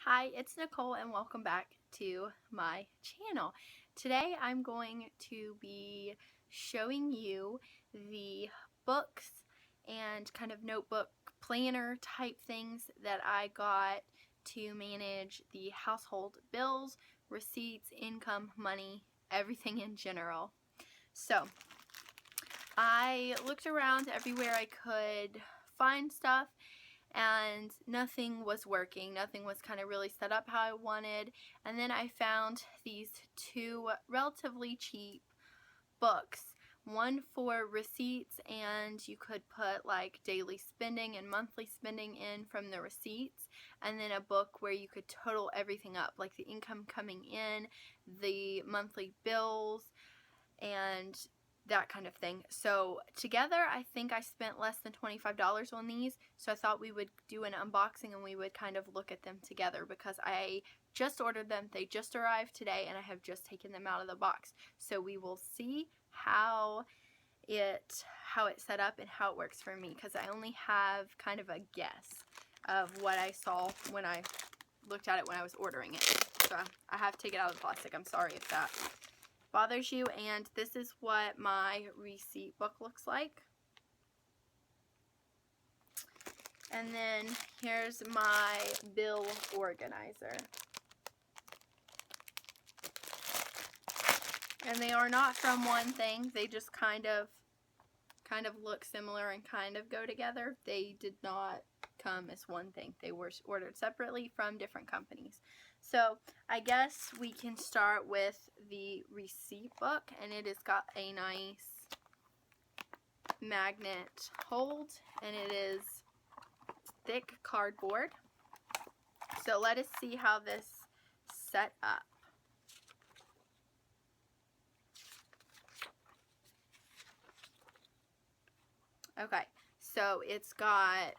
Hi, it's Nicole and welcome back to my channel. Today I'm going to be showing you the books and kind of notebook planner type things that I got to manage the household bills, receipts, income, money, everything in general. So I looked around everywhere I could find stuff, and nothing was working. Nothing was kind of really set up how I wanted. And then I found these two relatively cheap books. One for receipts, and you could put like daily spending and monthly spending in from the receipts, and then a book where you could total everything up, like the income coming in, the monthly bills, and that kind of thing. So together I think I spent less than $25 on these, so I thought we would do an unboxing and we would kind of look at them together because I just ordered them. They just arrived today and I have just taken them out of the box. So we will see how it's set up and how it works for me, because I only have kind of a guess of what I saw when I looked at it when I was ordering it. So I have to take it out of the plastic. I'm sorry if that bothers you. And this is what my receipt book looks like. And then here's my bill organizer. And they are not from one thing. They just kind of look similar and kind of go together. They did not come as one thing. They were ordered separately from different companies. So I guess we can start with the receipt book, and it has got a nice magnet hold, and it is thick cardboard. So let us see how this set up. Okay, so it's got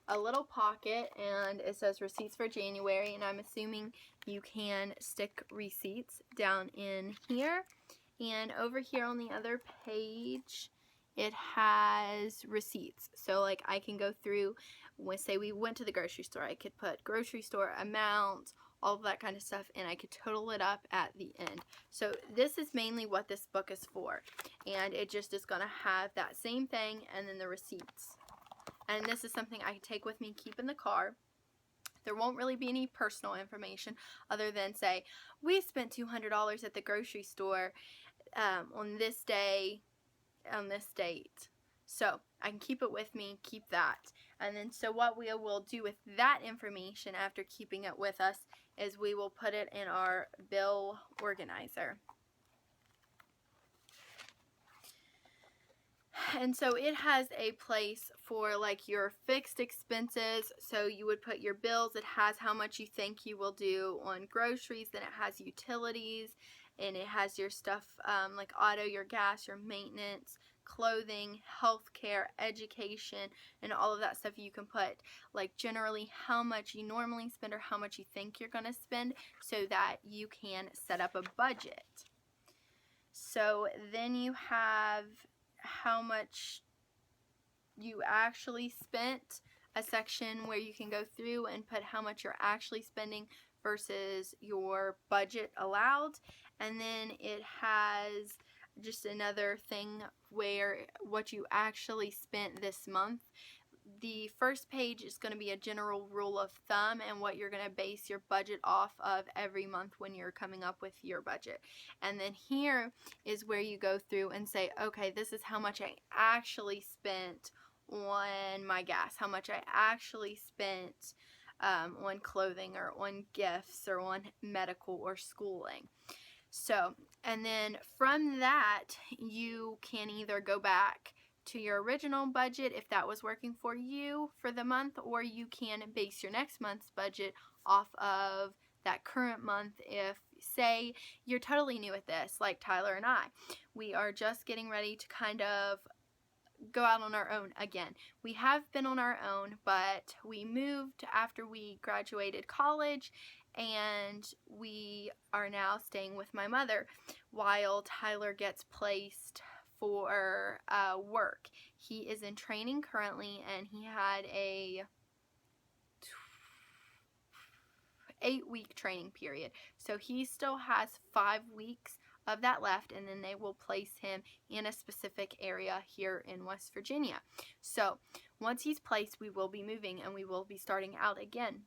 a little pocket and it says receipts for January, and I'm assuming you can stick receipts down in here. And over here on the other page it has receipts. So like I can go through, when say we went to the grocery store, I could put grocery store amount, all of that kind of stuff, and I could total it up at the end. So this is mainly what this book is for, and it just is going to have that same thing and then the receipts. And this is something I can take with me, keep in the car. There won't really be any personal information other than say, we spent $200 at the grocery store on this day, on this date. So I can keep it with me, keep that. And then so what we will do with that information after keeping it with us is we will put it in our bill organizer. And so it has a place for like your fixed expenses. So you would put your bills. It has how much you think you will do on groceries. Then it has utilities, and it has your stuff like auto, your gas, your maintenance, clothing, healthcare, education, and all of that stuff. You can put like generally how much you normally spend or how much you think you're going to spend, so that you can set up a budget. So then you have how much you actually spent, a section where you can go through and put how much you're actually spending versus your budget allowed. And then it has just another thing where what you actually spent this month. The first page is going to be a general rule of thumb and what you're going to base your budget off of every month when you're coming up with your budget. And then here is where you go through and say, okay, this is how much I actually spent on my gas, how much I actually spent on clothing or on gifts or on medical or schooling. So, and then from that you can either go back to your original budget if that was working for you for the month, or you can base your next month's budget off of that current month. If say you're totally new at this, like Tyler and I, we are just getting ready to kind of go out on our own again. We have been on our own, but we moved after we graduated college, and we are now staying with my mother while Tyler gets placed for work. He is in training currently, and he had a 8-week training period. So he still has 5 weeks of that left, and then they will place him in a specific area here in West Virginia. So once he's placed, we will be moving and we will be starting out again.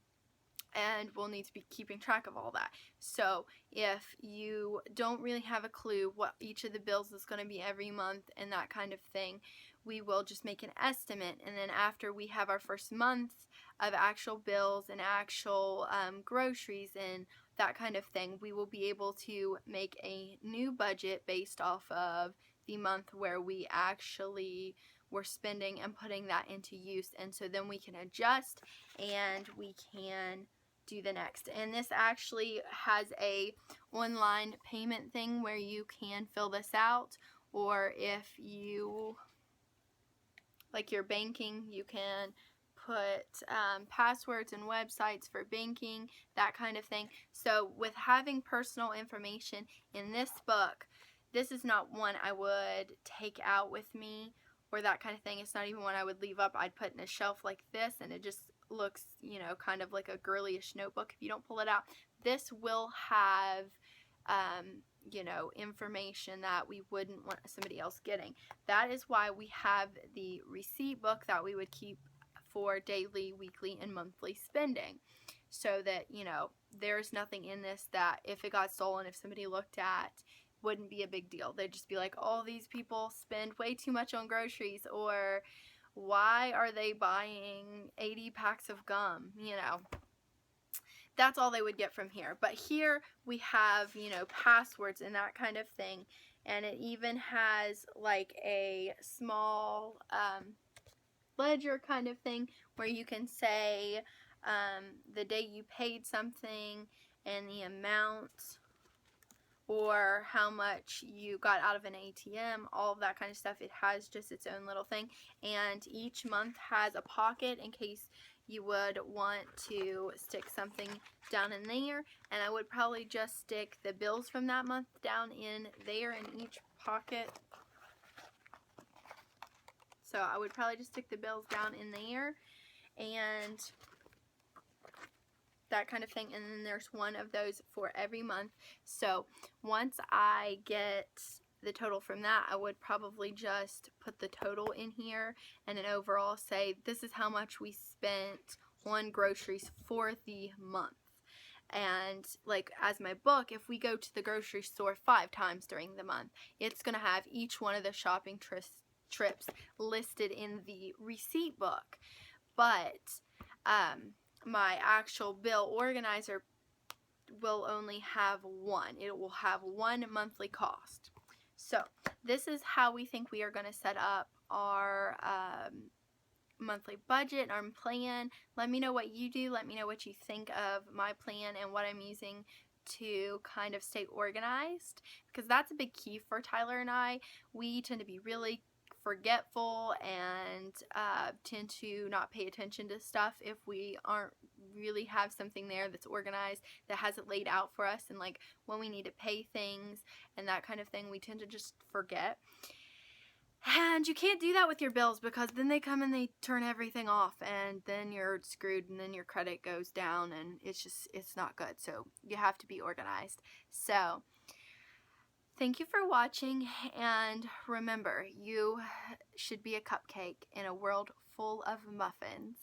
And we'll need to be keeping track of all that. So if you don't really have a clue what each of the bills is going to be every month and that kind of thing, we will just make an estimate. And then after we have our first month of actual bills and actual groceries and that kind of thing, we will be able to make a new budget based off of the month where we actually were spending and putting that into use. And so then we can adjust and we can do the next. And this actually has a online payment thing where you can fill this out, or if you like your banking, you can put passwords and websites for banking, that kind of thing. So with having personal information in this book, this is not one I would take out with me or that kind of thing. It's not even one I would leave up. I'd put in a shelf like this, and it just looks, you know, kind of like a girlyish notebook if you don't pull it out. This will have you know, information that we wouldn't want somebody else getting. That is why we have the receipt book that we would keep for daily, weekly, and monthly spending, so that, you know, there's nothing in this that if it got stolen, if somebody looked at, wouldn't be a big deal. They'd just be like, oh, these people spend way too much on groceries, or why are they buying 80 packs of gum, you know. That's all they would get from here. But here we have, you know, passwords and that kind of thing. And it even has like a small ledger kind of thing where you can say the day you paid something and the amount, or how much you got out of an ATM, all of that kind of stuff. It has just its own little thing. And each month has a pocket in case you would want to stick something down in there. And I would probably just stick the bills from that month down in there in each pocket. So I would probably just stick the bills down in there and that kind of thing. And then there's one of those for every month. So once I get the total from that, I would probably just put the total in here and then overall say this is how much we spent on groceries for the month. And like as my book, if we go to the grocery store 5 times during the month, it's going to have each one of the shopping trips listed in the receipt book. But my actual bill organizer will only have one. It will have one monthly cost. So this is how we think we are going to set up our monthly budget, our plan. Let me know what you do. Let me know what you think of my plan and what I'm using to kind of stay organized, because that's a big key for Tyler and I. We tend to be really forgetful and tend to not pay attention to stuff if we aren't really have something there that's organized, that has it laid out for us. And like when we need to pay things and that kind of thing, we tend to just forget. And you can't do that with your bills, because then they come and they turn everything off and then you're screwed, and then your credit goes down, and it's not good. So you have to be organized. So thank you for watching, and remember, you should be a cupcake in a world full of muffins.